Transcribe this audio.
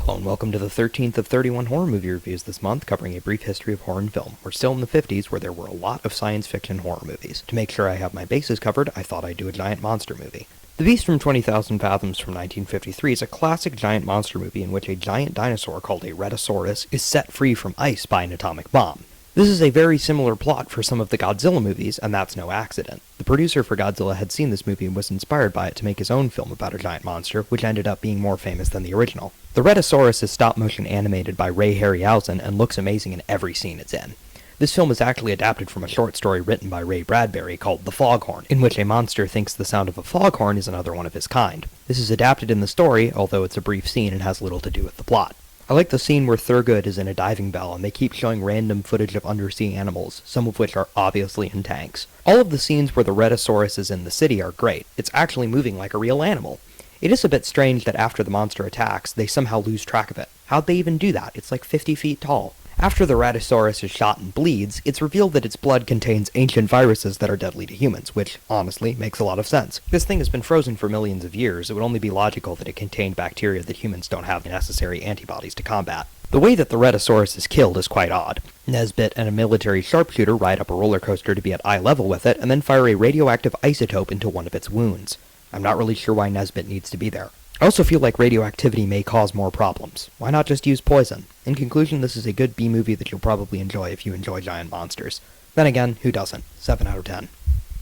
Hello and welcome to the 13th of 31 horror movie reviews this month, covering a brief history of horror and film. We're still in the 50s, where there were a lot of science fiction horror movies. To make sure I have my bases covered, I thought I'd do a giant monster movie. The Beast from 20,000 Fathoms from 1953 is a classic giant monster movie in which a giant dinosaur called a Rhedosaurus is set free from ice by an atomic bomb. This is a very similar plot for some of the Godzilla movies, and that's no accident. The producer for Godzilla had seen this movie and was inspired by it to make his own film about a giant monster, which ended up being more famous than the original. The Rhedosaurus is stop-motion animated by Ray Harryhausen and looks amazing in every scene it's in. This film is actually adapted from a short story written by Ray Bradbury called The Foghorn, in which a monster thinks the sound of a foghorn is another one of his kind. This is adapted in the story, although it's a brief scene and has little to do with the plot. I like the scene where Thurgood is in a diving bell and they keep showing random footage of undersea animals, some of which are obviously in tanks. All of the scenes where the Rhedosaurus is in the city are great. It's actually moving like a real animal. It is a bit strange that after the monster attacks, they somehow lose track of it. How'd they even do that? It's like 50 feet tall. After the Rhedosaurus is shot and bleeds, it's revealed that its blood contains ancient viruses that are deadly to humans, which, honestly, makes a lot of sense. This thing has been frozen for millions of years. It would only be logical that it contained bacteria that humans don't have the necessary antibodies to combat. The way that the Rhedosaurus is killed is quite odd. Nesbit and a military sharpshooter ride up a roller coaster to be at eye level with it, and then fire a radioactive isotope into one of its wounds. I'm not really sure why Nesbit needs to be there. I also feel like radioactivity may cause more problems. Why not just use poison? In conclusion, this is a good B-movie that you'll probably enjoy if you enjoy giant monsters. Then again, who doesn't? 7 out of 10.